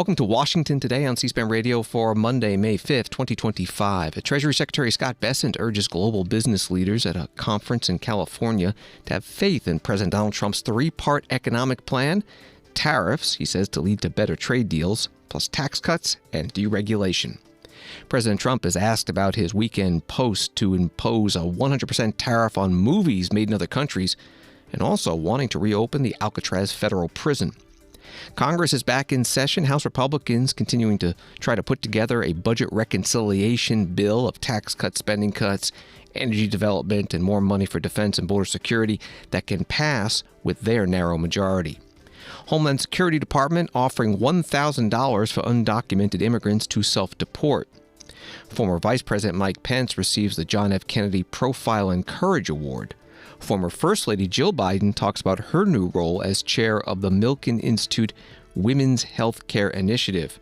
Welcome to Washington Today on C-SPAN Radio for Monday, May 5th, 2025. Treasury Secretary Scott Bessent urges global business leaders at a conference in California to have faith in President Donald Trump's three-part economic plan. Tariffs, he says, to lead to better trade deals, plus tax cuts and deregulation. President Trump is asked about his weekend post to impose a 100% tariff on movies made in other countries, and also wanting to reopen the Alcatraz federal prison. Congress is back in session. House Republicans continuing to try to put together a budget reconciliation bill of tax cuts, spending cuts, energy development, and more money for defense and border security that can pass with their narrow majority. Homeland Security Department offering $1,000 for undocumented immigrants to self-deport. Former Vice President Mike Pence receives the John F. Kennedy Profile and Courage Award. Former First Lady Jill Biden talks about her new role as chair of the Milken Institute Women's Health Care Initiative.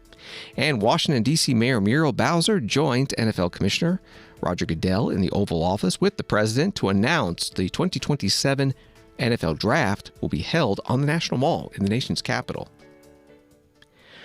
And Washington, D.C. Mayor Muriel Bowser joined NFL Commissioner Roger Goodell in the Oval Office with the president to announce the 2027 NFL Draft will be held on the National Mall in the nation's capital.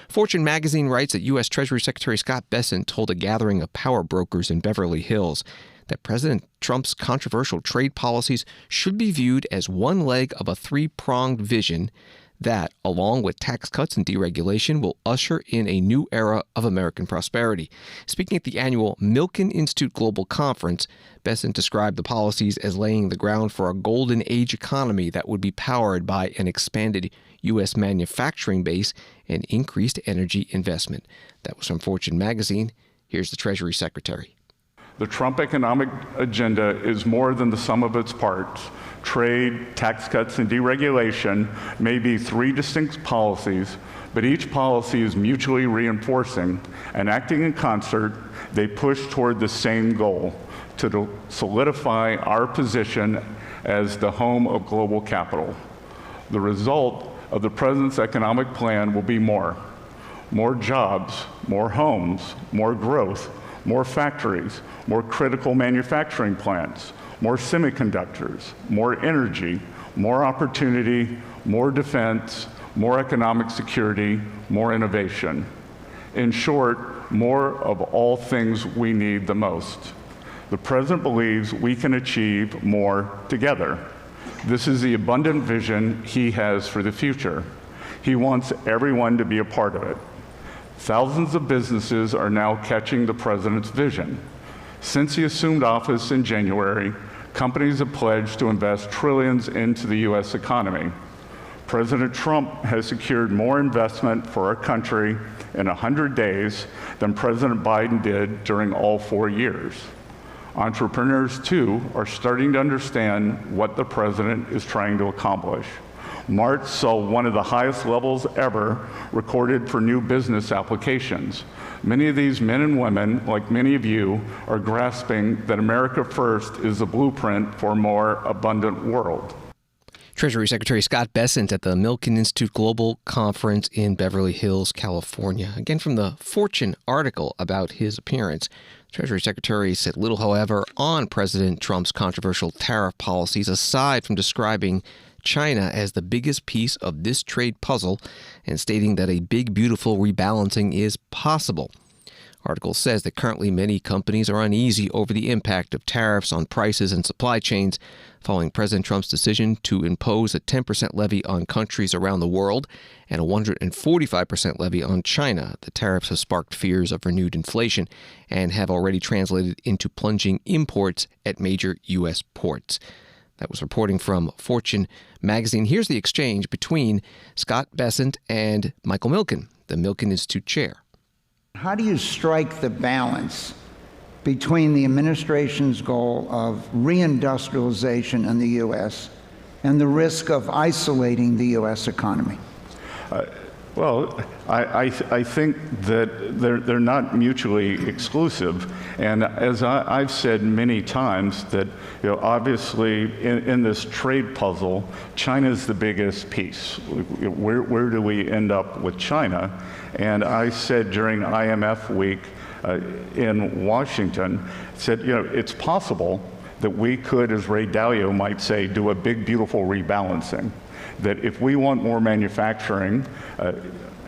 Fortune magazine writes that U.S. Treasury Secretary Scott Bessent told a gathering of power brokers in Beverly Hills that President Trump's controversial trade policies should be viewed as one leg of a three-pronged vision that, along with tax cuts and deregulation, will usher in a new era of American prosperity. Speaking at the annual Milken Institute Global Conference, Bessent described the policies as laying the ground for a golden age economy that would be powered by an expanded U.S. manufacturing base and increased energy investment. That was from Fortune magazine. Here's the Treasury Secretary. The Trump economic agenda is more than the sum of its parts. Trade, tax cuts, and deregulation may be three distinct policies, but each policy is mutually reinforcing, and acting in concert, they push toward the same goal: to solidify our position as the home of global capital. The result of the President's economic plan will be more jobs, more homes, more growth, more factories, more critical manufacturing plants, more semiconductors, more energy, more opportunity, more defense, more economic security, more innovation. In short, more of all things we need the most. The President believes we can achieve more together. This is the abundant vision he has for the future. He wants everyone to be a part of it. Thousands of businesses are now catching the President's vision. Since he assumed office in January, companies have pledged to invest trillions into the U.S. economy. President Trump has secured more investment for our country in 100 days than President Biden did during all 4 years. Entrepreneurs, too, are starting to understand what the President is trying to accomplish. March saw one of the highest levels ever recorded for new business applications. Many of these men and women, like many of you, are grasping that America First is the blueprint for a more abundant world. Treasury Secretary Scott Bessent at the Milken Institute Global Conference in Beverly Hills, California. Again, from the Fortune article about his appearance, Treasury Secretary said little, however, on President Trump's controversial tariff policies, aside from describing China as the biggest piece of this trade puzzle and stating that a big, beautiful rebalancing is possible. Article says that currently many companies are uneasy over the impact of tariffs on prices and supply chains following President Trump's decision to impose a 10% levy on countries around the world and a 145% levy on China. The tariffs have sparked fears of renewed inflation and have already translated into plunging imports at major U.S. ports. That was reporting from Fortune magazine. Here's the exchange between Scott Bessent and Michael Milken, the Milken Institute chair. How do you strike the balance between the administration's goal of reindustrialization in the U.S. and the risk of isolating the U.S. economy? Well, I think that they're not mutually exclusive. And as I've said many times, that obviously in this trade puzzle, China is the biggest piece. Where do we end up with China? And I said during IMF week in Washington, said, it's possible that we could, as Ray Dalio might say, do a big, beautiful rebalancing. That if we want more manufacturing,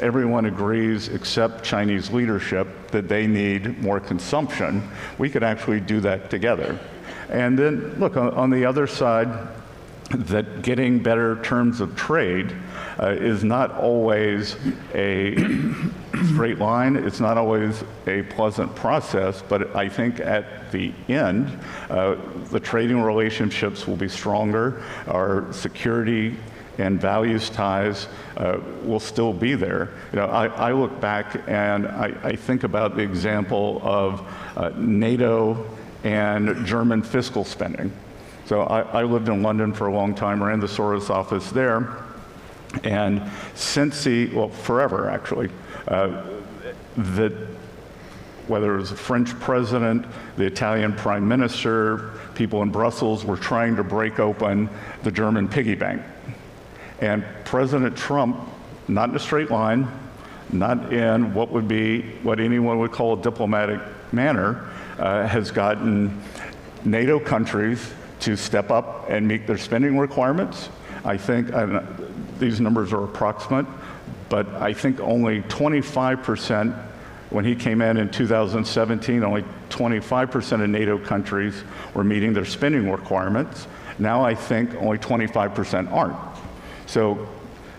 everyone agrees except Chinese leadership that they need more consumption, we could actually do that together. And then, look, on the other side, that getting better terms of trade is not always a straight line. It's not always a pleasant process, but I think at the end, the trading relationships will be stronger. Our security and values ties will still be there. You know, I look back and I think about the example of NATO and German fiscal spending. So I lived in London for a long time, ran the Soros office there, and since forever actually, that whether it was the French president, the Italian prime minister, people in Brussels were trying to break open the German piggy bank. And President Trump, not in a straight line, not in what anyone would call a diplomatic manner, has gotten NATO countries to step up and meet their spending requirements. I think, these numbers are approximate, but I think only 25%, when he came in 2017, only 25% of NATO countries were meeting their spending requirements. Now I think only 25% aren't. So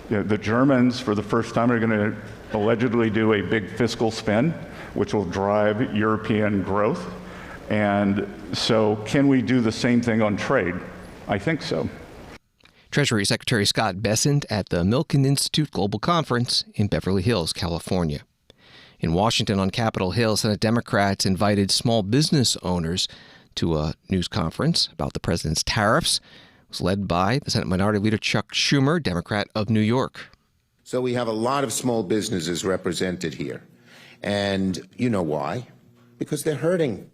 you know, the Germans, for the first time, are going to allegedly do a big fiscal spend, which will drive European growth. And so can we do the same thing on trade? I think so. Treasury Secretary Scott Bessent at the Milken Institute Global Conference in Beverly Hills, California. In Washington on Capitol Hill, Senate Democrats invited small business owners to a news conference about the president's tariffs. It was led by the Senate Minority Leader Chuck Schumer, Democrat of New York. So we have a lot of small businesses represented here. And you know why? Because they're hurting.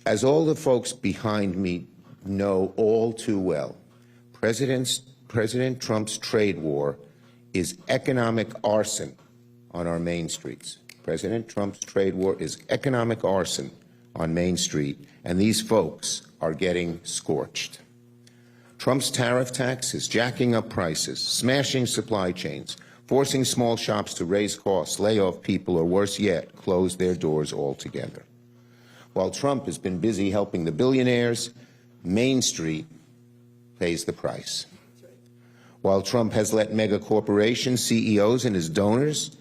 As all the folks behind me know all too well, President Trump's trade war is economic arson on our main streets. President Trump's trade war is economic arson on Main Street, and these folks are getting scorched. Trump's tariff tax is jacking up prices, smashing supply chains, forcing small shops to raise costs, lay off people, or worse yet, close their doors altogether. While Trump has been busy helping the billionaires, Main Street pays the price. While Trump has let mega corporation CEOs and his donors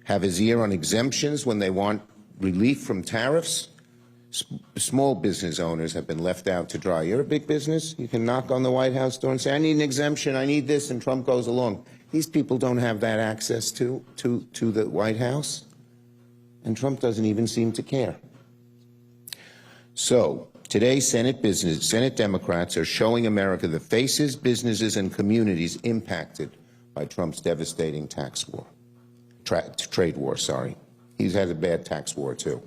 have his ear on exemptions when they want relief from tariffs, small business owners have been left out to dry. You're a big business, you can knock on the White House door and say, I need an exemption, I need this, and Trump goes along. These people don't have that access to the White House, and Trump doesn't even seem to care. So today, Senate Democrats are showing America the faces, businesses, and communities impacted by Trump's devastating trade war. He's had a bad tax war, too.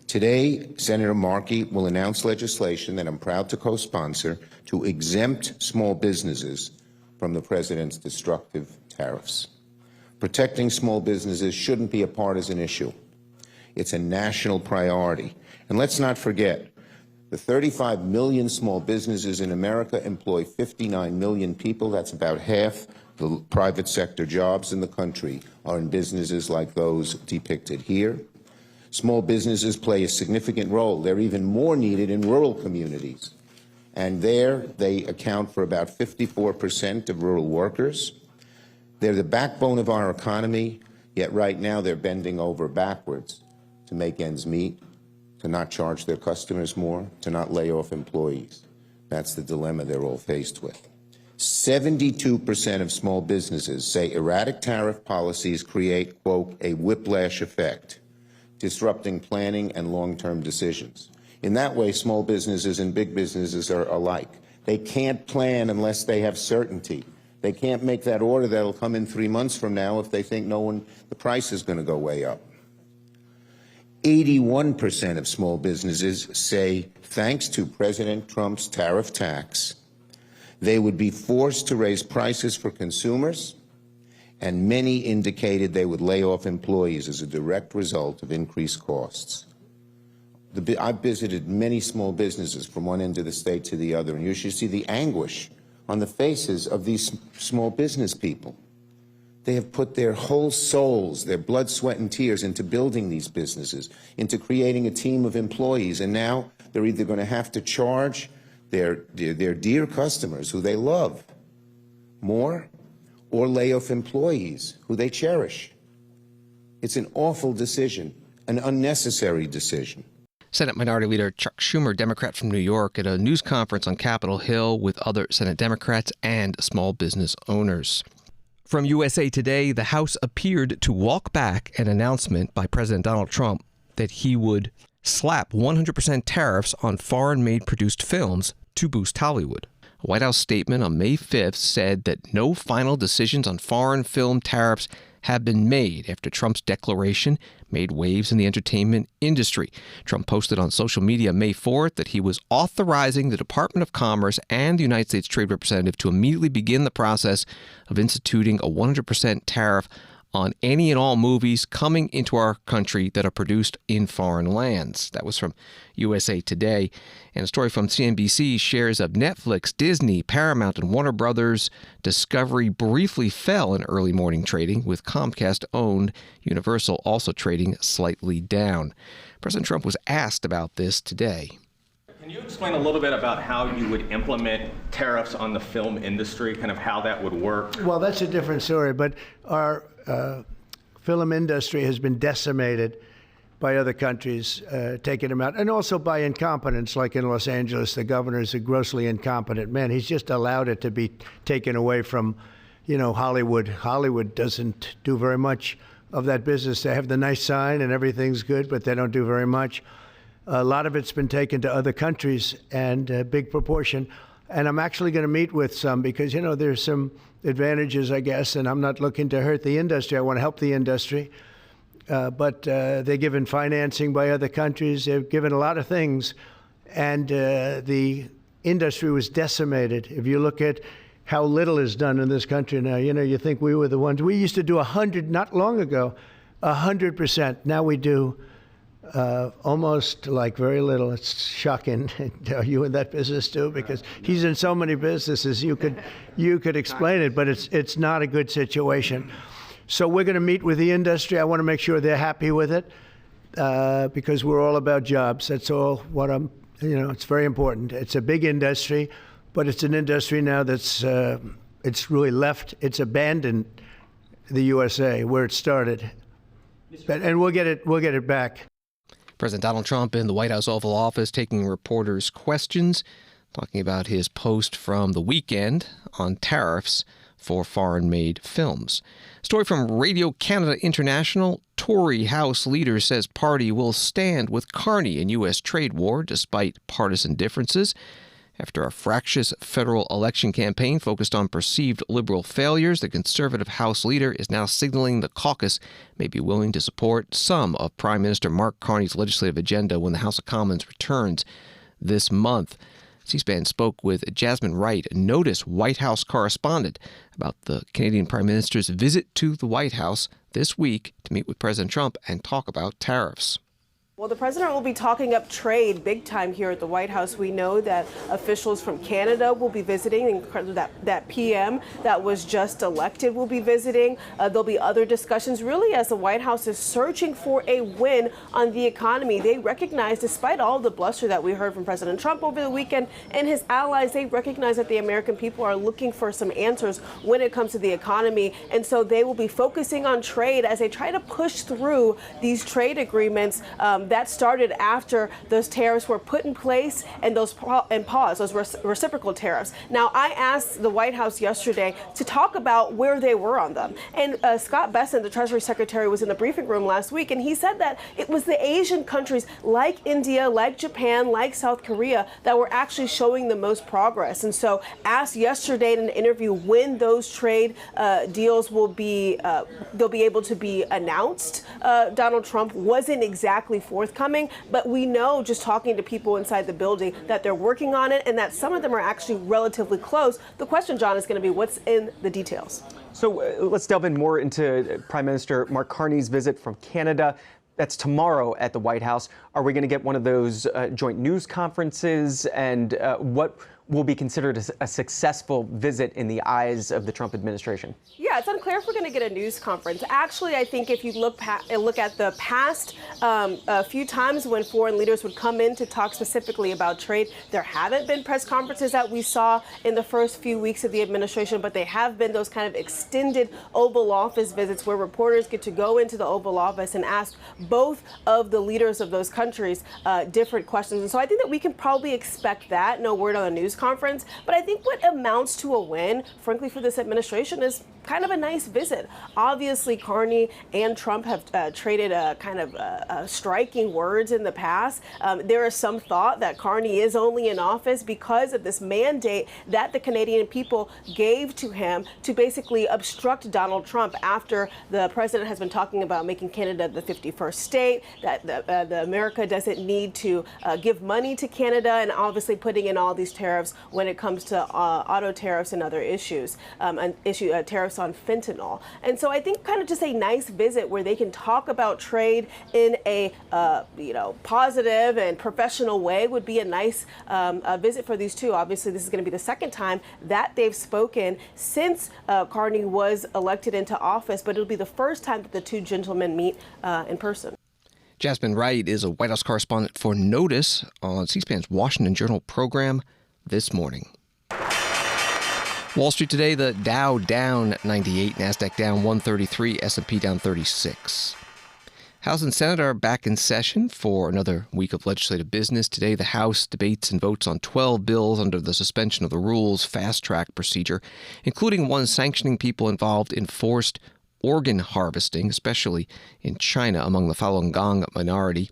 Today, Senator Markey will announce legislation that I'm proud to co-sponsor to exempt small businesses from the president's destructive tariffs. Protecting small businesses shouldn't be a partisan issue. It's a national priority. And let's not forget, the 35 million small businesses in America employ 59 million people. That's about half the private sector jobs in the country are in businesses like those depicted here. Small businesses play a significant role. They're even more needed in rural communities. And there, they account for about 54% of rural workers. They're the backbone of our economy, yet right now they're bending over backwards to make ends meet, to not charge their customers more, to not lay off employees. That's the dilemma they're all faced with. 72% of small businesses say erratic tariff policies create, quote, a whiplash effect, disrupting planning and long-term decisions. In that way, small businesses and big businesses are alike. They can't plan unless they have certainty. They can't make that order that'll come in 3 months from now if they think the price is going to go way up. 81% of small businesses say, thanks to President Trump's tariff tax, they would be forced to raise prices for consumers, and many indicated they would lay off employees as a direct result of increased costs. I've visited many small businesses from one end of the state to the other, and you should see the anguish on the faces of these small business people. They have put their whole souls, their blood, sweat, and tears into building these businesses, into creating a team of employees. And now they're either going to have to charge their dear customers who they love more, or lay off employees who they cherish. It's an awful decision, an unnecessary decision. Senate Minority Leader Chuck Schumer, Democrat from New York, at a news conference on Capitol Hill with other Senate Democrats and small business owners. From USA Today, the House appeared to walk back an announcement by President Donald Trump that he would slap 100% tariffs on foreign-made produced films to boost Hollywood. A White House statement on May 5th said that no final decisions on foreign film tariffs have been made after Trump's declaration made waves in the entertainment industry. Trump posted on social media May 4th that he was authorizing the Department of Commerce and the United States Trade Representative to immediately begin the process of instituting a 100% tariff on any and all movies coming into our country that are produced in foreign lands. That was from USA Today. And a story from CNBC: shares of Netflix, Disney, Paramount, and Warner Brothers Discovery briefly fell in early morning trading, with Comcast-owned Universal also trading slightly down. President Trump was asked about this today. Can you explain a little bit about how you would implement tariffs on the film industry, kind of how that would work? Well, that's a different story, but our film industry has been decimated by other countries taking them out, and also by incompetence, like in Los Angeles. The governor is a grossly incompetent man. He's just allowed it to be taken away from, Hollywood. Hollywood doesn't do very much of that business. They have the nice sign and everything's good, but they don't do very much. A lot of it's been taken to other countries, and a big proportion. And I'm actually going to meet with some because, there's some advantages, I guess, and I'm not looking to hurt the industry. I want to help the industry. But they're given financing by other countries. They're given a lot of things. And the industry was decimated. If you look at how little is done in this country now, you think we were the ones. We used to do 100, not long ago, 100%. Now we do almost like very little. It's shocking. Are you in that business too? Because he's in so many businesses. You could explain it, but it's not a good situation. So we're going to meet with the industry. I want to make sure they're happy with it because we're all about jobs. That's all what it's very important. It's a big industry, but it's an industry now that's it's really left. It's abandoned the USA where it started, and we'll get it back. President Donald Trump in the White House Oval Office taking reporters' questions, talking about his post from the weekend on tariffs for foreign-made films. Story from Radio Canada International: Tory House leader says party will stand with Carney in U.S. trade war despite partisan differences. After a fractious federal election campaign focused on perceived liberal failures, the Conservative House leader is now signaling the caucus may be willing to support some of Prime Minister Mark Carney's legislative agenda when the House of Commons returns this month. C-SPAN spoke with Jasmine Wright, a Notice White House correspondent, about the Canadian Prime Minister's visit to the White House this week to meet with President Trump and talk about tariffs. Well, the president will be talking up trade big time here at the White House. We know that officials from Canada will be visiting, and that PM that was just elected will be visiting. There'll be other discussions, really, as the White House is searching for a win on the economy. They recognize, despite all the bluster that we heard from President Trump over the weekend and his allies, they recognize that the American people are looking for some answers when it comes to the economy. And so they will be focusing on trade as they try to push through these trade agreements that started after those tariffs were put in place and those reciprocal tariffs. Now, I asked the White House yesterday to talk about where they were on them. And Scott Bessent, the Treasury Secretary, was in the briefing room last week, and he said that it was the Asian countries like India, like Japan, like South Korea that were actually showing the most progress. And so asked yesterday in an interview when those trade deals will be, they'll be able to be announced. Donald Trump wasn't exactly forthcoming, but we know, just talking to people inside the building, that they're working on it and that some of them are actually relatively close. The question, John, is going to be what's in the details. So let's delve in more into Prime Minister Mark Carney's visit from Canada. That's tomorrow at the White House. Are we going to get one of those joint news conferences? And what will be considered a successful visit in the eyes of the Trump administration? Yeah, it's unclear if we're going to get a news conference. Actually, I think if you look at the past a few times when foreign leaders would come in to talk specifically about trade, there haven't been press conferences that we saw in the first few weeks of the administration, but they have been those kind of extended Oval Office visits where reporters get to go into the Oval Office and ask both of the leaders of those countries different questions. And so I think that we can probably expect that. No word on a news conference. But I think what amounts to a win, frankly, for this administration is kind of a nice visit. Obviously, Carney and Trump have traded striking words in the past. There is some thought that Carney is only in office because of this mandate that the Canadian people gave to him to basically obstruct Donald Trump after the president has been talking about making Canada the 51st state, that the America doesn't need to give money to Canada, and obviously putting in all these tariffs when it comes to auto tariffs and other issues, tariffs on fentanyl. And so I think kind of just a nice visit where they can talk about trade in a positive and professional way would be a nice visit for these two. Obviously, this is going to be the second time that they've spoken since Carney was elected into office, but it'll be the first time that the two gentlemen meet in person. Jasmine Wright is a White House correspondent for Notice on C-SPAN's Washington Journal program this morning. Wall Street today, the Dow down 98, NASDAQ down 133, S&P down 36. House and Senate are back in session for another week of legislative business. Today, the House debates and votes on 12 bills under the suspension of the rules fast-track procedure, including one sanctioning people involved in forced organ harvesting, especially in China among the Falun Gong minority.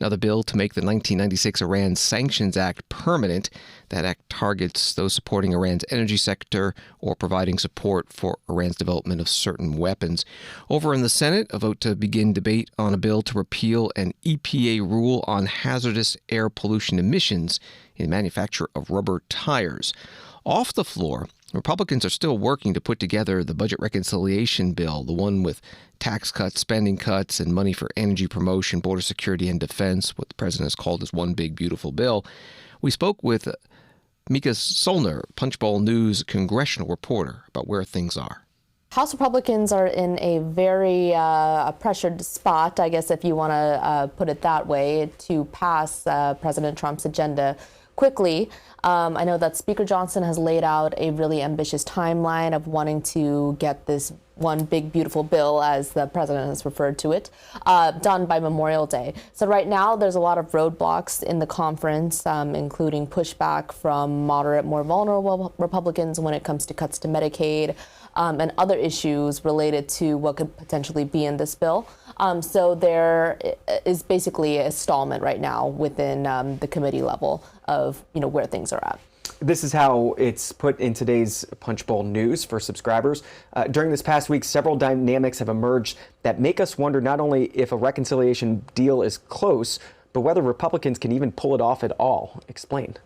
Another bill to make the 1996 Iran Sanctions Act permanent. That act targets those supporting Iran's energy sector or providing support for Iran's development of certain weapons. Over in the Senate, a vote to begin debate on a bill to repeal an EPA rule on hazardous air pollution emissions in the manufacture of rubber tires. Off the floor, Republicans are still working to put together the budget reconciliation bill, the one with tax cuts, spending cuts, and money for energy promotion, border security, and defense, what the president has called as one big, beautiful bill. We spoke with Mika Solner, Punchbowl News congressional reporter, about where things are. House Republicans are in a very pressured spot, I guess, if you want to put it that way, to pass President Trump's agenda quickly. I know that Speaker Johnson has laid out a really ambitious timeline of wanting to get this one big, beautiful bill, as the president has referred to it, done by Memorial Day. So right now, there's a lot of roadblocks in the conference, including pushback from moderate, more vulnerable Republicans when it comes to cuts to Medicaid, and other issues related to what could potentially be in this bill. So there is basically a stallment right now within the committee level of where things are at. This is how it's put in today's Punchbowl News for subscribers. During this past week, several dynamics have emerged that make us wonder not only if a reconciliation deal is close, but whether Republicans can even pull it off at all. Explain.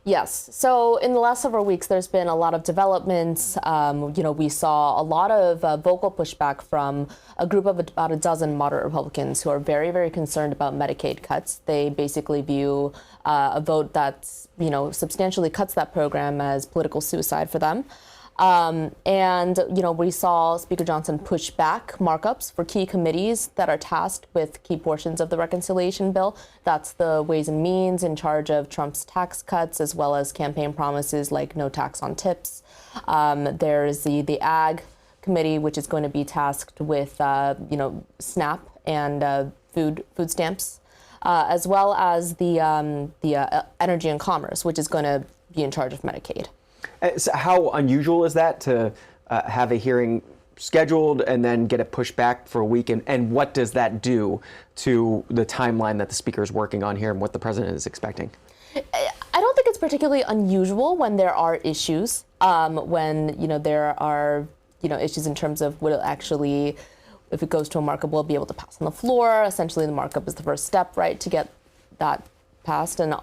Yes. So in the last several weeks, there's been a lot of developments. We saw a lot of vocal pushback from a group of about a dozen moderate Republicans who are very, very concerned about Medicaid cuts. They basically view a vote that, substantially cuts that program as political suicide for them. We saw Speaker Johnson push back markups for key committees that are tasked with key portions of the reconciliation bill. That's the Ways and Means, in charge of Trump's tax cuts, as well as campaign promises like no tax on tips. There's the Ag Committee, which is going to be tasked with, SNAP and food stamps, as well as the Energy and Commerce, which is going to be in charge of Medicaid. So how unusual is that to have a hearing scheduled and then get it pushed back for a week? And what does that do to the timeline that the speaker is working on here and what the president is expecting? I don't think it's particularly unusual when there are issues, when there are issues in terms of will it actually, if it goes to a markup, will it be able to pass on the floor? Essentially, the markup is the first step, right, to get that passed, and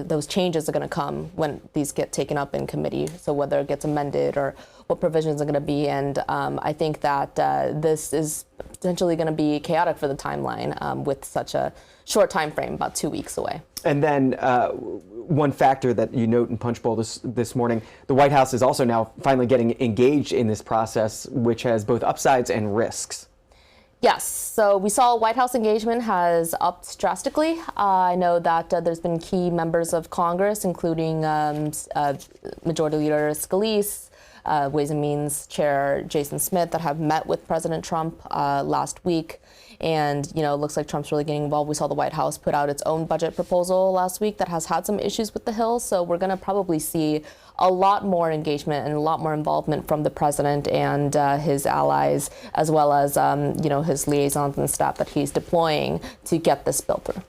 those changes are going to come when these get taken up in committee. So whether it gets amended or what provisions are going to be. And I think that this is potentially going to be chaotic for the timeline with such a short time frame, about 2 weeks away. And then one factor that you note in Punchbowl this morning, the White House is also now finally getting engaged in this process, which has both upsides and risks. Yes, so we saw White House engagement has upped drastically. I know that there's been key members of Congress, including Majority Leader Scalise, Ways and Means Chair Jason Smith, that have met with President Trump last week. And, it looks like Trump's really getting involved. We saw the White House put out its own budget proposal last week that has had some issues with the Hill. So we're going to probably see a lot more engagement and a lot more involvement from the president and his allies, as well as, his liaisons and staff that he's deploying to get this bill through.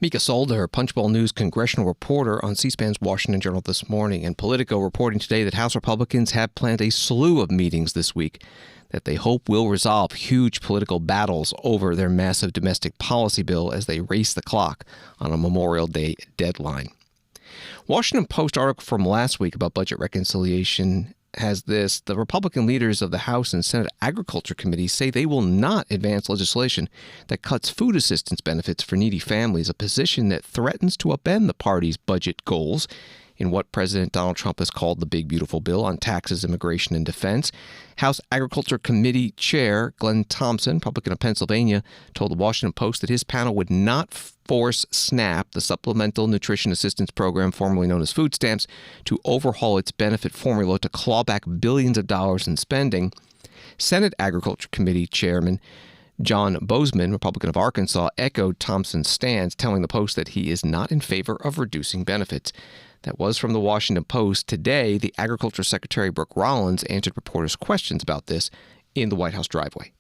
Mika Solder, Punchbowl News congressional reporter on C-SPAN's Washington Journal this morning, and Politico reporting today that House Republicans have planned a slew of meetings this week that they hope will resolve huge political battles over their massive domestic policy bill as they race the clock on a Memorial Day deadline. Washington Post article from last week about budget reconciliation has this: the Republican leaders of the House and Senate Agriculture Committees say they will not advance legislation that cuts food assistance benefits for needy families, a position that threatens to upend the party's budget goals in what President Donald Trump has called the Big Beautiful Bill on taxes, immigration, and defense. House Agriculture Committee Chair Glenn Thompson, Republican of Pennsylvania, told the Washington Post that his panel would not force SNAP, the Supplemental Nutrition Assistance Program, formerly known as food stamps, to overhaul its benefit formula to claw back billions of dollars in spending. Senate Agriculture Committee Chairman John Bozeman, Republican of Arkansas, echoed Thompson's stance, telling the Post that he is not in favor of reducing benefits. That was from the Washington Post. Today, the Agriculture Secretary Brooke Rollins answered reporters' questions about this in the White House driveway.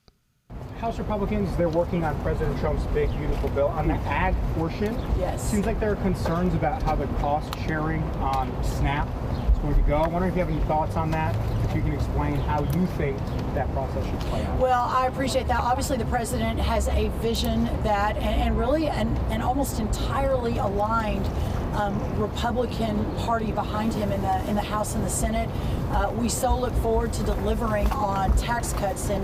House Republicans, they're working on President Trump's Big Beautiful Bill. On the ag portion, yes, seems like there are concerns about how the cost sharing on SNAP is going to go. I'm wondering if you have any thoughts on that, if you can explain how you think that process should play out. Well, I appreciate that. Obviously, the president has a vision that, and really an almost entirely aligned Republican Party behind him in the House and the Senate. We so look forward to delivering on tax cuts and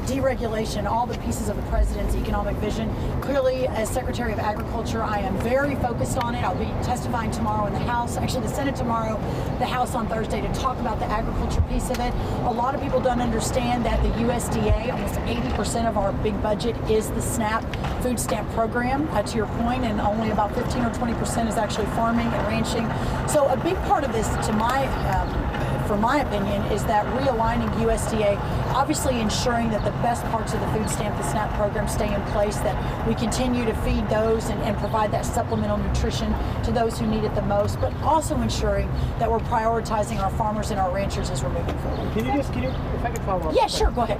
deregulation, all the pieces of the president's economic vision. Clearly, as Secretary of Agriculture, I am very focused on it. I'll be testifying tomorrow in the House, actually the Senate tomorrow, the House on Thursday, to talk about the agriculture piece of it. A lot of people don't understand that the USDA, almost 80% of our big budget is the SNAP food stamp program, to your point, and only about 15 or 20% is actually farming and ranching. So a big part of this, for my opinion, is that realigning USDA, obviously ensuring that the best parts of the food stamp, the SNAP program, stay in place, that we continue to feed those and provide that supplemental nutrition to those who need it the most, but also ensuring that we're prioritizing our farmers and our ranchers as we're moving forward. Can you, if I could follow up? Yeah, sure, go ahead.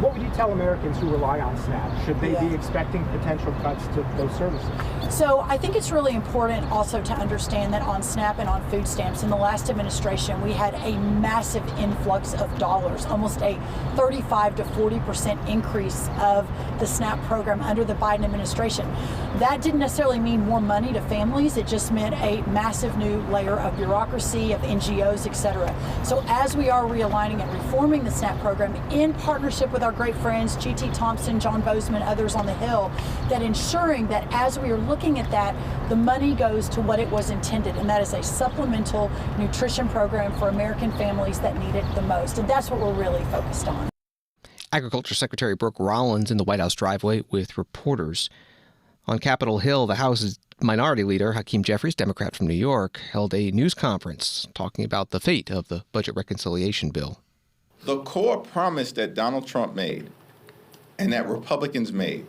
What would you tell Americans who rely on SNAP? Should they be expecting potential cuts to those services? So I think it's really important also to understand that on SNAP and on food stamps, in the last administration, we had a massive influx of dollars, almost a 35 to 40% increase of the SNAP program under the Biden administration. That didn't necessarily mean more money to families. It just meant a massive new layer of bureaucracy, of NGOs, et cetera. So as we are realigning and reforming the SNAP program in partnership with our great friends, G.T. Thompson, John Bozeman, others on the Hill, that ensuring that as we are looking at that, the money goes to what it was intended, and that is a supplemental nutrition program for American families that need it the most. And that's what we're really focused on. Agriculture Secretary Brooke Rollins in the White House driveway with reporters. On Capitol Hill, the House's Minority Leader, Hakeem Jeffries, Democrat from New York, held a news conference talking about the fate of the budget reconciliation bill. The core promise that Donald Trump made and that Republicans made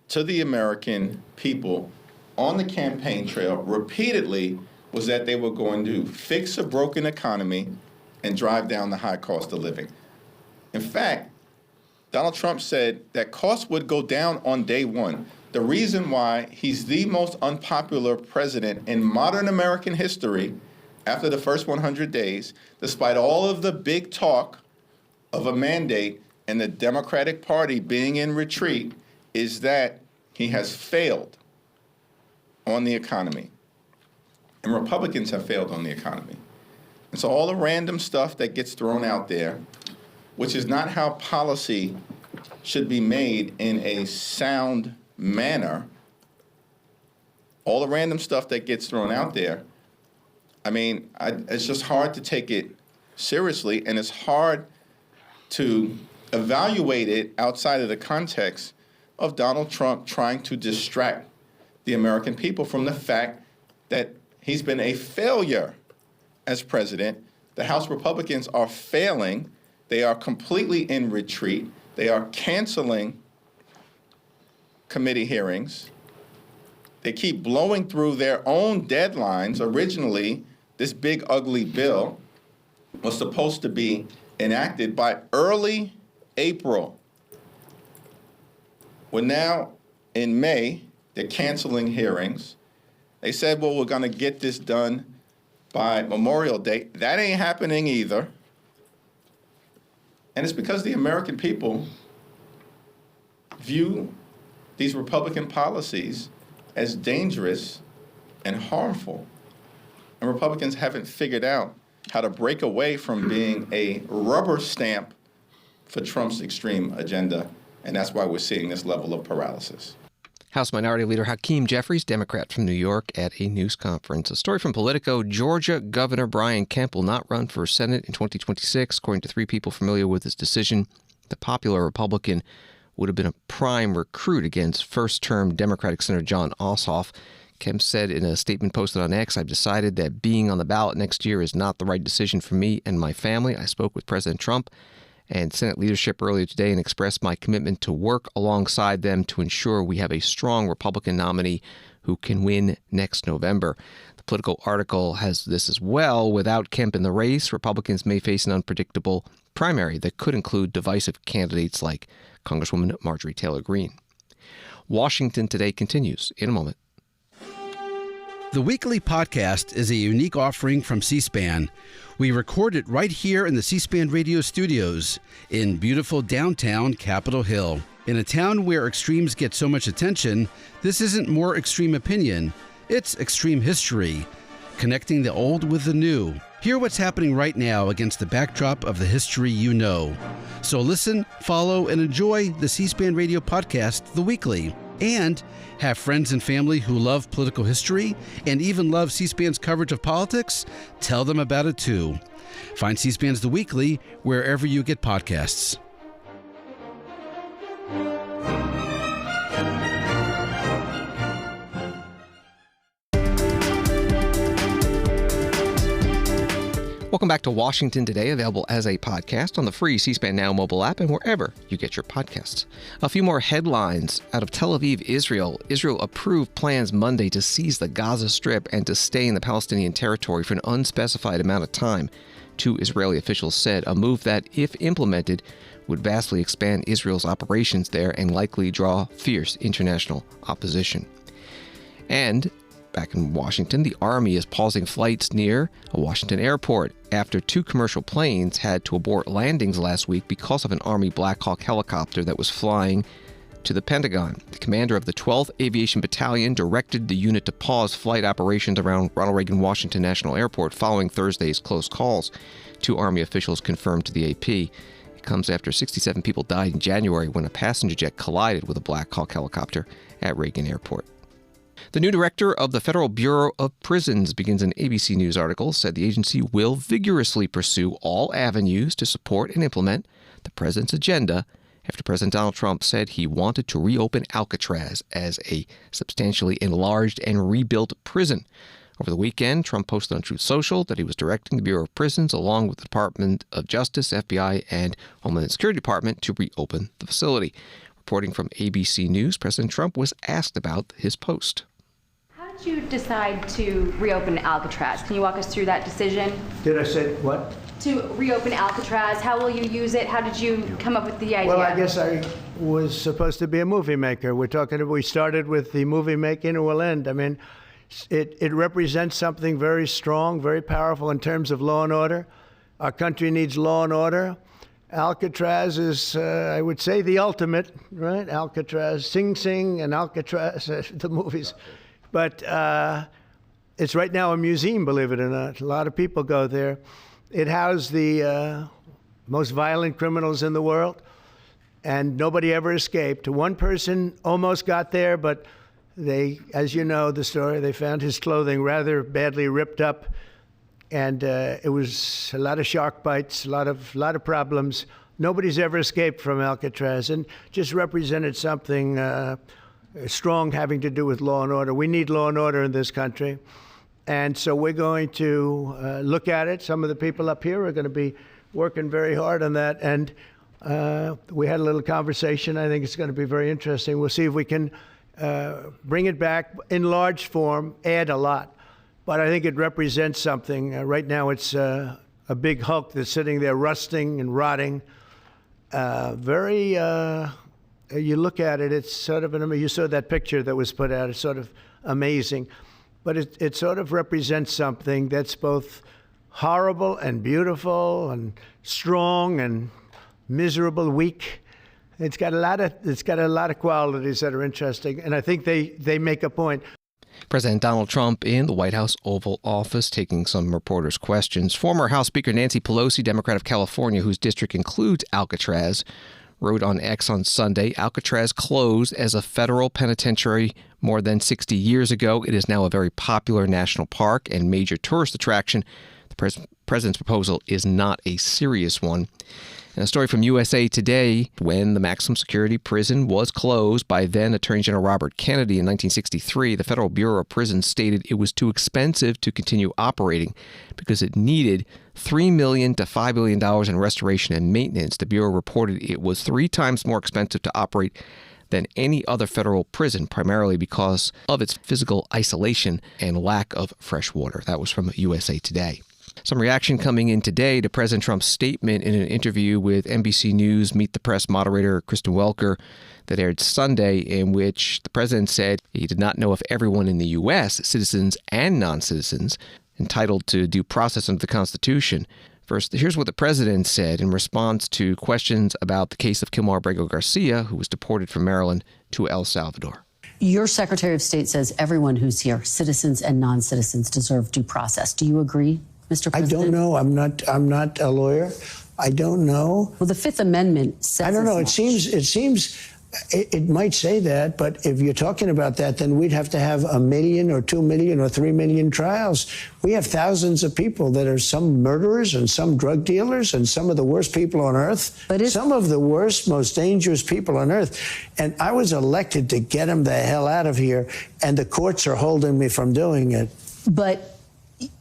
to the American people on the campaign trail repeatedly was that they were going to fix a broken economy and drive down the high cost of living. In fact, Donald Trump said that costs would go down on day one. The reason why he's the most unpopular president in modern American history after the first 100 days, despite all of the big talk of a mandate and the Democratic Party being in retreat, is that he has failed on the economy. And Republicans have failed on the economy. And so all the random stuff that gets thrown out there, which is not how policy should be made in a sound manner, all the random stuff that gets thrown out there, I mean, it's just hard to take it seriously, and it's hard to evaluate it outside of the context of Donald Trump trying to distract the American people from the fact that he's been a failure as president. The House Republicans are failing. They are completely in retreat. They are canceling committee hearings. They keep blowing through their own deadlines. Originally, this big, ugly bill was supposed to be enacted by early April. Well, now in May, they're canceling hearings. They said, well, we're going to get this done by Memorial Day. That ain't happening either. And it's because the American people view these Republican policies as dangerous and harmful. And Republicans haven't figured out how to break away from being a rubber stamp for Trump's extreme agenda. And that's why we're seeing this level of paralysis. House Minority Leader Hakeem Jeffries, Democrat from New York, at a news conference. A story from Politico: Georgia Governor Brian Kemp will not run for Senate in 2026. According to three people familiar with his decision, the popular Republican would have been a prime recruit against first-term Democratic Senator John Ossoff. Kemp said in a statement posted on X, "I've decided that being on the ballot next year is not the right decision for me and my family. I spoke with President Trump and Senate leadership earlier today and expressed my commitment to work alongside them to ensure we have a strong Republican nominee who can win next November." The Political article has this as well. Without Kemp in the race, Republicans may face an unpredictable primary that could include divisive candidates like Congresswoman Marjorie Taylor Greene. Washington Today continues in a moment. The weekly podcast is a unique offering from C-SPAN. We record it right here in the C-SPAN radio studios in beautiful downtown Capitol Hill. In a town where extremes get so much attention, this isn't more extreme opinion, it's extreme history, connecting the old with the new. Hear what's happening right now against the backdrop of the history you know. So listen, follow, and enjoy the C-SPAN radio podcast, The Weekly. And have friends and family who love political history and even love C-SPAN's coverage of politics? Tell them about it too. Find C-SPAN's The Weekly wherever you get podcasts. Welcome back to Washington Today, available as a podcast on the free C-SPAN Now mobile app and wherever you get your podcasts. A few more headlines out of Tel Aviv, Israel. Israel approved plans Monday to seize the Gaza Strip and to stay in the Palestinian territory for an unspecified amount of time. Two Israeli officials said a move that, if implemented, would vastly expand Israel's operations there and likely draw fierce international opposition. And back in Washington, the Army is pausing flights near a Washington airport after two commercial planes had to abort landings last week because of an Army Black Hawk helicopter that was flying to the Pentagon. The commander of the 12th Aviation Battalion directed the unit to pause flight operations around Ronald Reagan Washington National Airport following Thursday's close calls. Two Army officials confirmed to the AP. It comes after 67 people died in January when a passenger jet collided with a Black Hawk helicopter at Reagan Airport. The new director of the Federal Bureau of Prisons begins an ABC News article, said the agency will vigorously pursue all avenues to support and implement the president's agenda after President Donald Trump said he wanted to reopen Alcatraz as a substantially enlarged and rebuilt prison. Over the weekend, Trump posted on Truth Social that he was directing the Bureau of Prisons, along with the Department of Justice, FBI, and Homeland Security Department, to reopen the facility. Reporting from ABC News, President Trump was asked about his post. How did you decide to reopen Alcatraz? Can you walk us through that decision? Did I say what? To reopen Alcatraz, how will you use it? How did you come up with the idea? Well, I guess I was supposed to be a movie maker. We started with the movie making and we'll end. I mean, it represents something very strong, very powerful in terms of law and order. Our country needs law and order. Alcatraz is, I would say, the ultimate, right? Alcatraz, Sing Sing and Alcatraz, the movies. But It's right now a museum, believe it or not. A lot of people go there. It housed the most violent criminals in the world, and nobody ever escaped. One person almost got there, but they, as you know the story, they found his clothing rather badly ripped up, and it was a lot of shark bites, a lot of problems. Nobody's ever escaped from Alcatraz, and just represented something strong having to do with law and order. We need law and order in this country. And so we're going to look at it. Some of the people up here are going to be working very hard on that. And we had a little conversation. I think it's going to be very interesting. We'll see if we can bring it back in large form, add a lot. But I think it represents something. Right now it's a big hulk that's sitting there rusting and rotting. You look at it, it's sort of, you saw that picture that was put out, it's sort of amazing. But it sort of represents something that's both horrible and beautiful and strong and miserable, weak. It's got a lot of qualities that are interesting, and I think they make a point. President Donald Trump in the White House Oval Office taking some reporters' questions. Former House Speaker Nancy Pelosi, Democrat of California, whose district includes Alcatraz, wrote on X on Sunday, Alcatraz closed as a federal penitentiary more than 60 years ago. It is now a very popular national park and major tourist attraction. The president's proposal is not a serious one. And a story from USA Today, when the maximum security prison was closed by then Attorney General Robert Kennedy in 1963, the Federal Bureau of Prisons stated it was too expensive to continue operating because it needed $3 million to $5 billion in restoration and maintenance. The Bureau reported it was 3 times more expensive to operate than any other federal prison, primarily because of its physical isolation and lack of fresh water. That was from USA Today. Some reaction coming in today to President Trump's statement in an interview with NBC News Meet the Press moderator Kristen Welker that aired Sunday, in which the president said he did not know if everyone in the U.S., citizens and non-citizens, entitled to due process under the Constitution. First, here's what the president said in response to questions about the case of Kilmar Abrego Garcia, who was deported from Maryland to El Salvador. Your Secretary of State says everyone who's here, citizens and non-citizens, deserve due process. Do you agree, Mr. President? I don't know. I'm not a lawyer. I don't know. Well, the Fifth Amendment says. I don't know. It seems it might say that, but if you're talking about that, then we'd have to have 1 million or 2 million or 3 million trials. We have thousands of people that are some murderers and some drug dealers and some of the worst people on earth. But some of the worst, most dangerous people on earth. And I was elected to get them the hell out of here, and the courts are holding me from doing it. But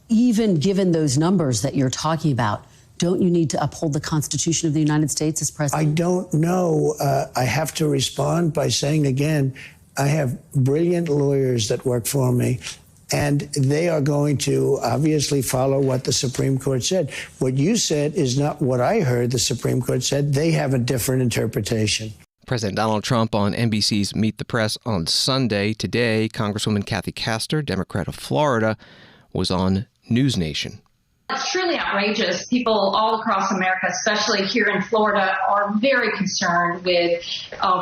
even given those numbers that you're talking about, don't you need to uphold the Constitution of the United States as president? I don't know. I have to respond by saying again, I have brilliant lawyers that work for me, and they are going to obviously follow what the Supreme Court said. What you said is not what I heard the Supreme Court said. They have a different interpretation. President Donald Trump on NBC's Meet the Press on Sunday. Today, Congresswoman Kathy Castor, Democrat of Florida, was on News Nation. It's truly outrageous. People all across America, especially here in Florida, are very concerned with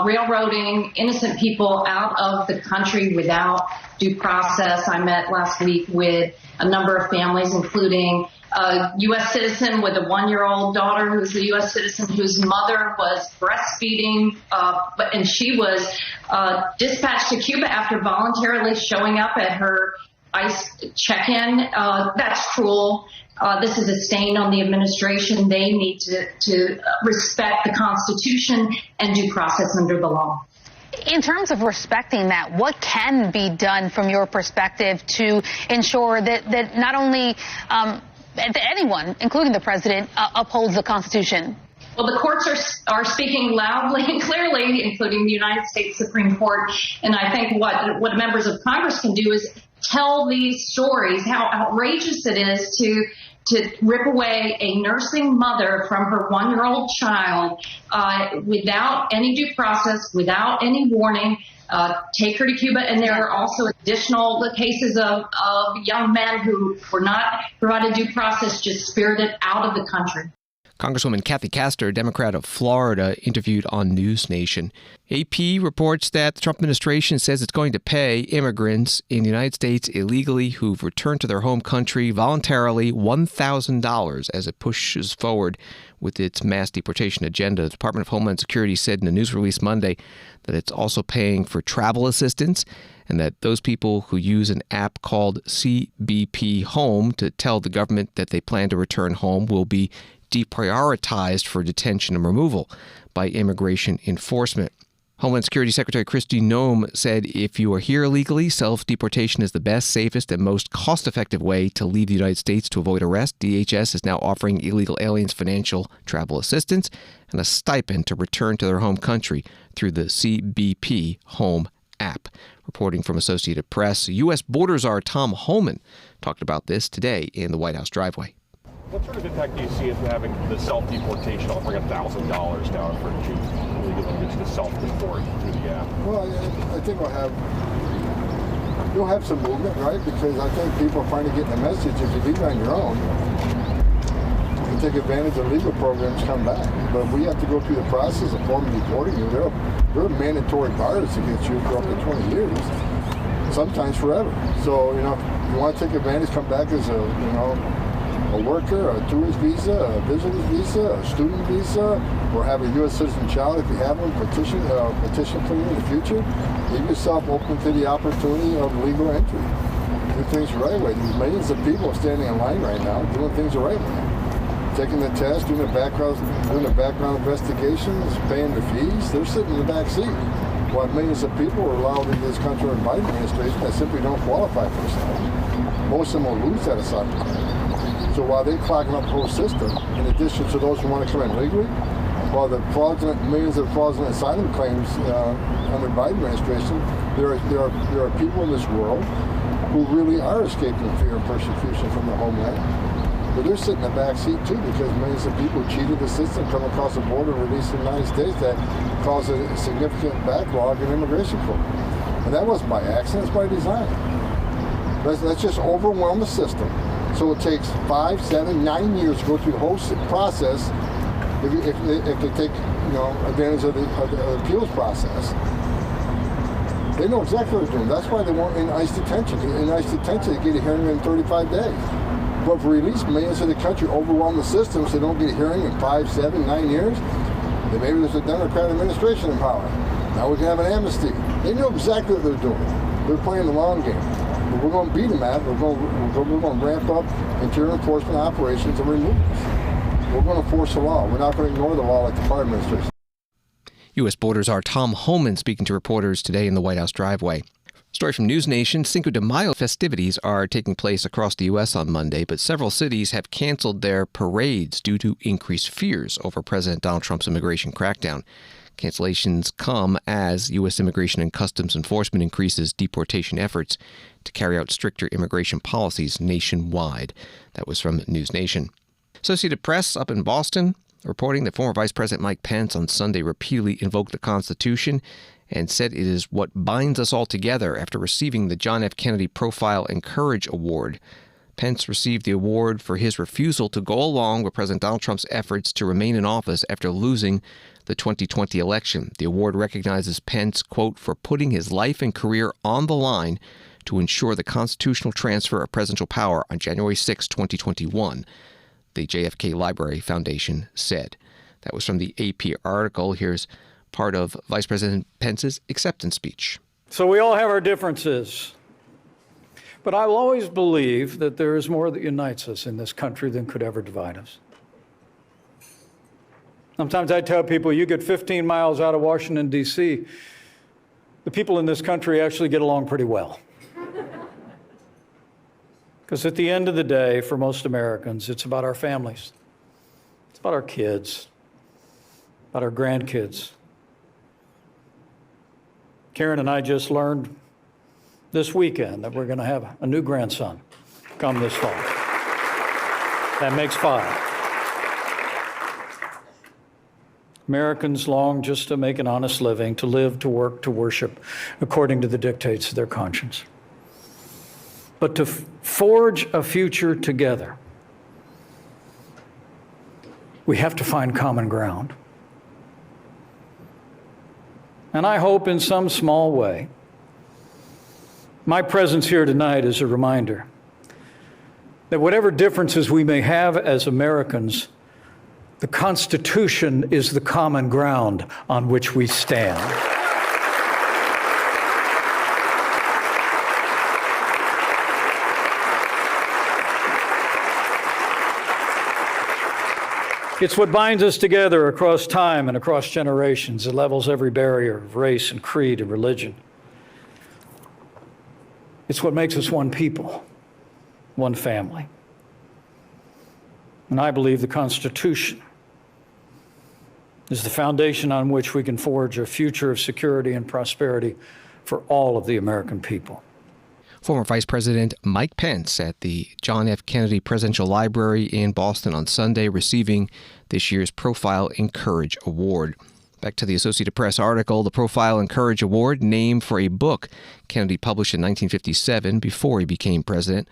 railroading innocent people out of the country without due process. I met last week with a number of families, including a U.S. citizen with a 1-year-old daughter who's a U.S. citizen whose mother was breastfeeding, and she was dispatched to Cuba after voluntarily showing up at her ICE check-in. That's cruel. This is a stain on the administration. They need to respect the Constitution and due process under the law. In terms of respecting that, what can be done from your perspective to ensure that not only that anyone, including the president, upholds the Constitution? Well, the courts are speaking loudly and clearly, including the United States Supreme Court. And I think what members of Congress can do is tell these stories, how outrageous it is to rip away a nursing mother from her 1-year-old child without any due process, without any warning, take her to Cuba. And there are also additional cases of young men who were not provided due process, just spirited out of the country. Congresswoman Kathy Castor, Democrat of Florida, interviewed on News Nation. AP reports that the Trump administration says it's going to pay immigrants in the United States illegally who've returned to their home country voluntarily $1,000 as it pushes forward with its mass deportation agenda. The Department of Homeland Security said in a news release Monday that it's also paying for travel assistance and that those people who use an app called CBP Home to tell the government that they plan to return home will be deprioritized for detention and removal by immigration enforcement. Homeland Security Secretary Kristi Noem said if you are here illegally, self-deportation is the best, safest, and most cost-effective way to leave the United States to avoid arrest. DHS is now offering illegal aliens financial travel assistance and a stipend to return to their home country through the CBP Home app. Reporting from Associated Press, U.S. Border Czar Tom Homan talked about this today in the White House driveway. What sort of impact do you see as having the self-deportation offering $1,000 now for illegal immigrants to self-deport through the app? Well, I think you'll have some movement, right? Because I think people are finally getting the message. If you leave on your own, you can take advantage of legal programs, come back. But we have to go through the process of formally deporting you. There are mandatory bars against you for up to 20 years, sometimes forever. So, if you want to take advantage, come back as a worker, a tourist visa, a visitor's visa, a student visa, or have a U.S. citizen child if you have one, petition for you in the future. Leave yourself open to the opportunity of legal entry. Do things the right way. There's millions of people standing in line right now doing things the right way. Taking the test, doing the background investigations, paying the fees. They're sitting in the back seat. While millions of people are allowed into this country in the Biden administration that simply don't qualify for asylum. Most of them will lose that asylum. So while they're clogging up the whole system, in addition to those who want to come in legally, while the millions of fraudulent asylum claims under the Biden administration, there are people in this world who really are escaping fear and persecution from the homeland. But they're sitting in the back seat too because millions of people cheated the system, come across the border, released in the United States that caused a significant backlog in immigration court. And that wasn't by accident, it's by design. Let's just overwhelm the system. So it takes 5, 7, 9 years to go through the whole process if they take advantage of the appeals process. They know exactly what they're doing. That's why they want in ICE detention. In ICE detention, they get a hearing in 35 days. But for release, millions of the country overwhelm the system so they don't get a hearing in 5, 7, 9 years. Then maybe there's a Democrat administration in power. Now we can have an amnesty. They know exactly what they're doing. They're playing the long game. But we're going to beat them at it. We're going to ramp up interior enforcement operations and remove this. We're going to force the law. We're not going to ignore the law like the Biden administration. U.S. Border Czar Tom Homan speaking to reporters today in the White House driveway. Story from News Nation. Cinco de Mayo festivities are taking place across the U.S. on Monday, but several cities have canceled their parades due to increased fears over President Donald Trump's immigration crackdown. Cancellations come as U.S. Immigration and Customs Enforcement increases deportation efforts to carry out stricter immigration policies nationwide. That was from News Nation. Associated Press up in Boston reporting that former Vice President Mike Pence on Sunday repeatedly invoked the Constitution and said it is what binds us all together after receiving the John F. Kennedy Profile and Courage Award. Pence received the award for his refusal to go along with President Donald Trump's efforts to remain in office after losing the 2020 election. The award recognizes Pence, quote, for putting his life and career on the line to ensure the constitutional transfer of presidential power on January 6, 2021, the JFK Library Foundation said. That was from the AP article. Here's part of Vice President Pence's acceptance speech. So we all have our differences, but I will always believe that there is more that unites us in this country than could ever divide us. Sometimes I tell people, you get 15 miles out of Washington, D.C., the people in this country actually get along pretty well. Because at the end of the day, for most Americans, it's about our families. It's about our kids, about our grandkids. Karen and I just learned this weekend that we're going to have a new grandson come this fall. That makes 5. Americans long just to make an honest living, to live, to work, to worship, according to the dictates of their conscience. But to forge a future together, We have to find common ground. And I hope in some small way, my presence here tonight is a reminder that whatever differences we may have as Americans, the Constitution is the common ground on which we stand. It's what binds us together across time and across generations. It levels every barrier of race and creed and religion. It's what makes us one people, one family. And I believe the Constitution is the foundation on which we can forge a future of security and prosperity for all of the American people. Former Vice President Mike Pence at the John F. Kennedy Presidential Library in Boston on Sunday, receiving this year's Profile Encourage Award. Back to the Associated Press article, the Profile Encourage Award, named for a book Kennedy published in 1957 before he became president,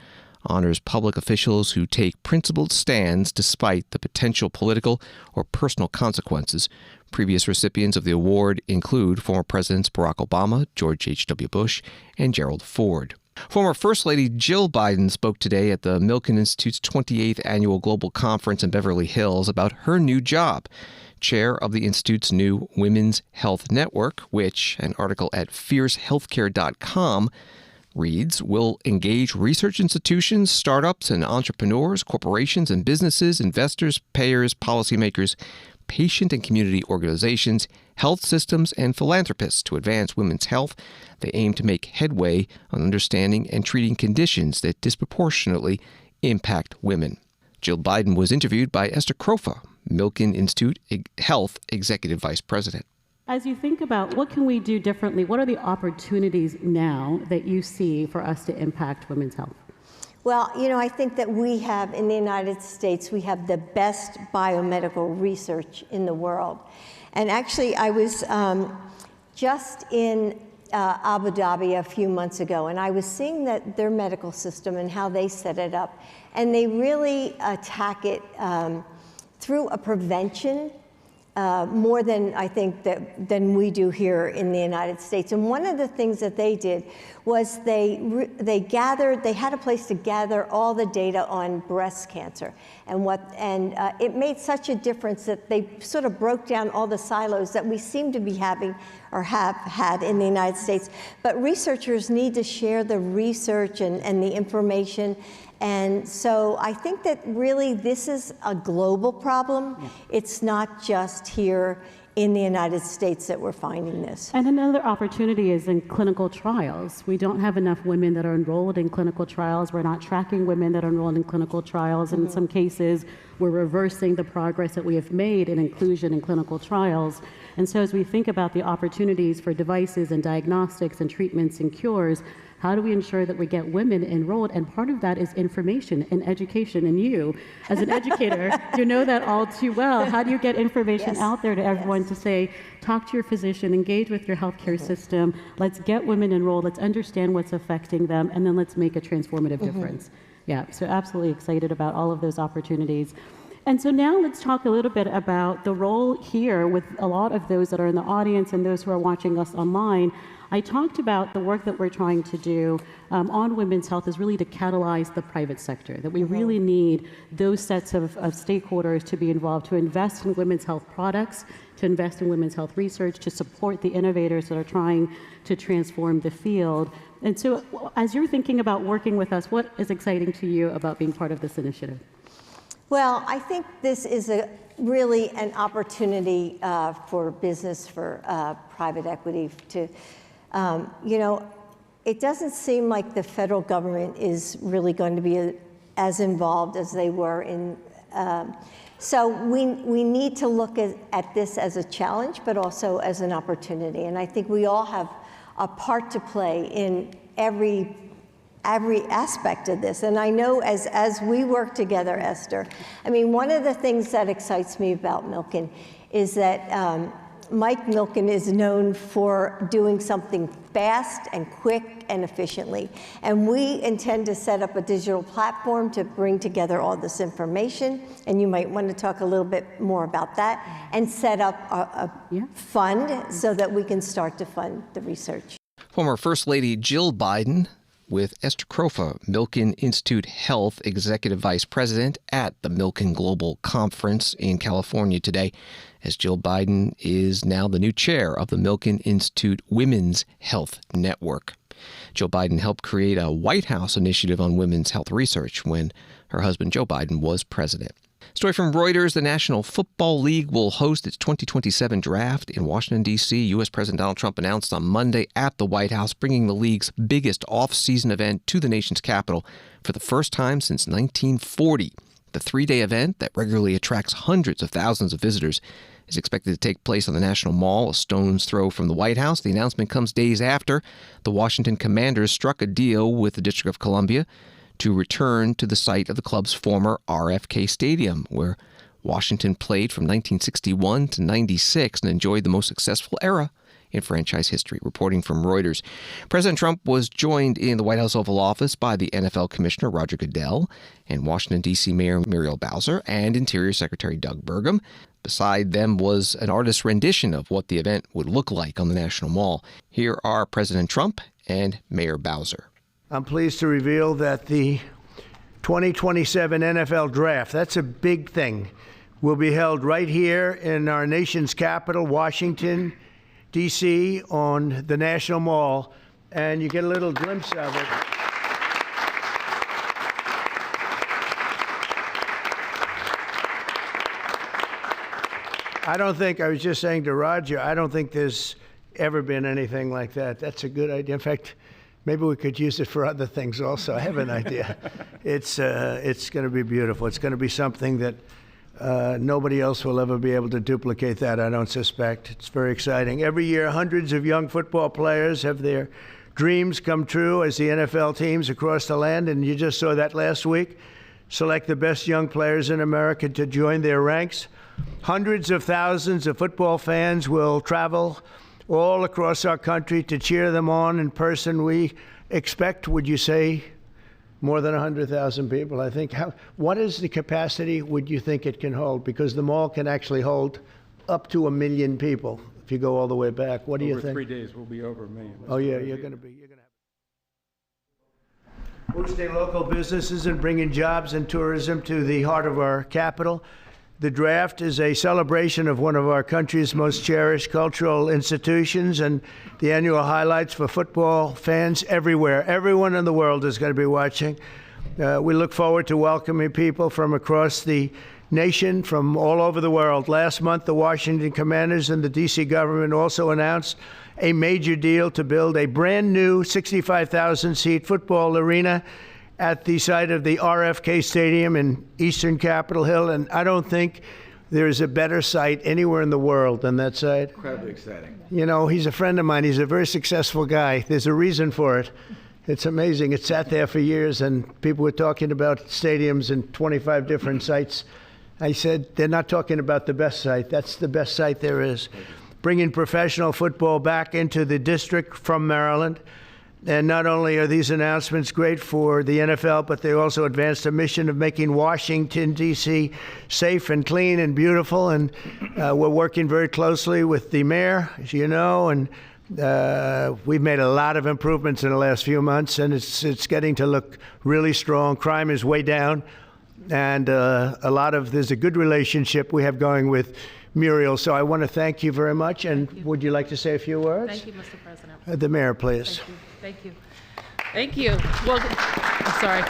honors public officials who take principled stands despite the potential political or personal consequences. Previous recipients of the award include former Presidents Barack Obama, George H.W. Bush, and Gerald Ford. Former First Lady Jill Biden spoke today at the Milken Institute's 28th Annual Global Conference in Beverly Hills about her new job. Chair of the Institute's new Women's Health Network, which, an article at fiercehealthcare.com reads, will engage research institutions, startups and entrepreneurs, corporations and businesses, investors, payers, policymakers, patient and community organizations, health systems, and philanthropists to advance women's health. They aim to make headway on understanding and treating conditions that disproportionately impact women. Jill Biden was interviewed by Esther Krofa, Milken Institute Health Executive Vice President. As you think about what can we do differently, what are the opportunities now that you see for us to impact women's health? Well, I think that we have, in the United States, we have the best biomedical research in the world. And actually, I was just in Abu Dhabi a few months ago, and I was seeing that their medical system and how they set it up. And they really attack it through a prevention more than I think than we do here in the United States. And one of the things that they did was they had a place to gather all the data on breast cancer and it made such a difference that they sort of broke down all the silos that we seem to be having or have had in the United States. But researchers need to share the research and the information. And so I think that really this is a global problem. Yeah. It's not just here in the United States that we're finding this. And another opportunity is in clinical trials. We don't have enough women that are enrolled in clinical trials. We're not tracking women that are enrolled in clinical trials. And in some cases, we're reversing the progress that we have made in inclusion in clinical trials. And so as we think about the opportunities for devices and diagnostics and treatments and cures, how do we ensure that we get women enrolled? And part of that is information and education. And you, as an educator, you know that all too well. How do you get information out there to everyone to say, talk to your physician, engage with your healthcare system, let's get women enrolled, let's understand what's affecting them, and then let's make a transformative difference. Yeah, so absolutely excited about all of those opportunities. And so now let's talk a little bit about the role here with a lot of those that are in the audience and those who are watching us online. I talked about the work that we're trying to do on women's health is really to catalyze the private sector, that we really need those sets of stakeholders to be involved, to invest in women's health products, to invest in women's health research, to support the innovators that are trying to transform the field. And so as you're thinking about working with us, what is exciting to you about being part of this initiative? Well, I think this is really an opportunity for business, for private equity to, it doesn't seem like the federal government is really going to be as involved as they were in. So we need to look at this as a challenge, but also as an opportunity. And I think we all have a part to play in every aspect of this. And I know as we work together, Esther, I mean, one of the things that excites me about Milken is that Mike Milken is known for doing something fast and quick and efficiently. And we intend to set up a digital platform to bring together all this information. And you might want to talk a little bit more about that and set up a fund so that we can start to fund the research. Former First Lady Jill Biden with Esther Krofa, Milken Institute Health Executive Vice President at the Milken Global Conference in California today, as Jill Biden is now the new chair of the Milken Institute Women's Health Network. Jill Biden helped create a White House initiative on women's health research when her husband Joe Biden was president. Story from Reuters, the National Football League will host its 2027 draft in Washington, D.C. U.S. President Donald Trump announced on Monday at the White House, bringing the league's biggest off-season event to the nation's capital for the first time since 1940. The three-day event that regularly attracts hundreds of thousands of visitors is expected to take place on the National Mall, a stone's throw from the White House. The announcement comes days after the Washington Commanders struck a deal with the District of Columbia to return to the site of the club's former RFK Stadium, where Washington played from 1961 to 96 and enjoyed the most successful era in franchise history. Reporting from Reuters, President Trump was joined in the White House Oval Office by the NFL Commissioner Roger Goodell and Washington, D.C. Mayor Muriel Bowser and Interior Secretary Doug Burgum. Beside them was an artist's rendition of what the event would look like on the National Mall. Here are President Trump and Mayor Bowser. I'm pleased to reveal that the 2027 NFL Draft, that's a big thing, will be held right here in our nation's capital, Washington, D.C., on the National Mall, and you get a little glimpse of it. I was just saying to Roger, I don't think there's ever been anything like that. That's a good idea. In fact, maybe we could use it for other things also. I have an idea. It's going to be beautiful. It's going to be something that nobody else will ever be able to duplicate that, I don't suspect. It's very exciting. Every year, hundreds of young football players have their dreams come true as the NFL teams across the land, and you just saw that last week. Select the best young players in America to join their ranks. Hundreds of thousands of football fans will travel all across our country to cheer them on in person. We expect, would you say, more than 100,000 people, I think. What is the capacity would you think it can hold? Because the mall can actually hold up to 1 million people if you go all the way back. What do you think? Over 3 days, we'll be over 1 million. Oh, yeah, you're going to have boosting local businesses and bringing jobs and tourism to the heart of our capital. The draft is a celebration of one of our country's most cherished cultural institutions and the annual highlights for football fans everywhere. Everyone in the world is going to be watching. We look forward to welcoming people from across the nation, from all over the world. Last month, the Washington Commanders and the D.C. government also announced a major deal to build a brand new 65,000-seat football arena at the site of the RFK Stadium in eastern Capitol Hill, and I don't think there is a better site anywhere in the world than that site. Incredibly exciting. You know, he's a friend of mine. He's a very successful guy. There's a reason for it. It's amazing. It sat there for years, and people were talking about stadiums in 25 different sites. I said, they're not talking about the best site. That's the best site there is. Bringing professional football back into the district from Maryland. And not only are these announcements great for the NFL, but they also advance the mission of making Washington, D.C. safe and clean and beautiful. And we're working very closely with the mayor, as you know, and we've made a lot of improvements in the last few months, and it's getting to look really strong. Crime is way down, and there's a good relationship we have going with Muriel. So I want to thank you very much. And would you like to say a few words? Thank you, Mr. President. The mayor, please. Thank you. Thank you. Well, I'm sorry.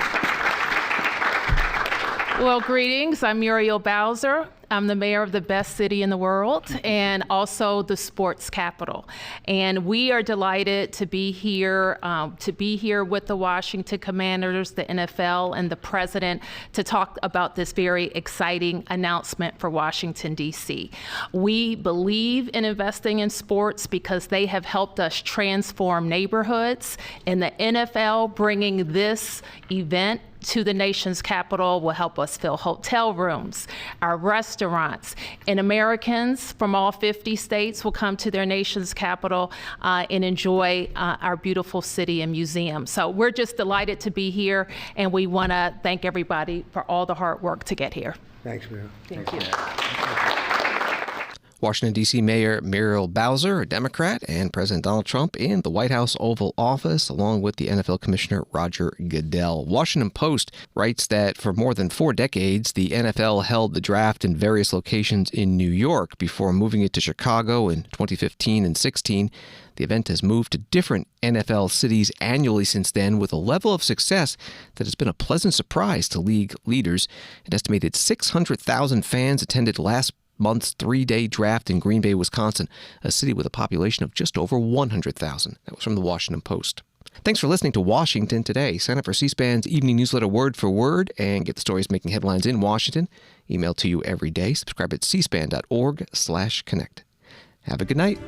Well, greetings. I'm Muriel Bowser. I'm the mayor of the best city in the world and also the sports capital. And we are delighted to be here with the Washington Commanders, the NFL, and the president to talk about this very exciting announcement for Washington, D.C. We believe in investing in sports because they have helped us transform neighborhoods, and the NFL bringing this event to the nation's capital will help us fill hotel rooms, our restaurants, restaurants. And Americans from all 50 states will come to their nation's capital and enjoy our beautiful city and museum. So we're just delighted to be here, and we want to thank everybody for all the hard work to get here. Thanks, Mayor. Thank you. Washington, D.C. Mayor Muriel Bowser, a Democrat, and President Donald Trump in the White House Oval Office, along with the NFL Commissioner Roger Goodell. Washington Post writes that for more than 4 decades, the NFL held the draft in various locations in New York before moving it to Chicago in 2015 and 16. The event has moved to different NFL cities annually since then, with a level of success that has been a pleasant surprise to league leaders. An estimated 600,000 fans attended last month's 3-day draft in Green Bay, Wisconsin, a city with a population of just over 100,000. That was from the Washington Post. Thanks for listening to Washington Today. Sign up for C-SPAN's evening newsletter Word for Word and get the stories making headlines in Washington. Emailed to you every day. Subscribe at cspan.org/connect. Have a good night.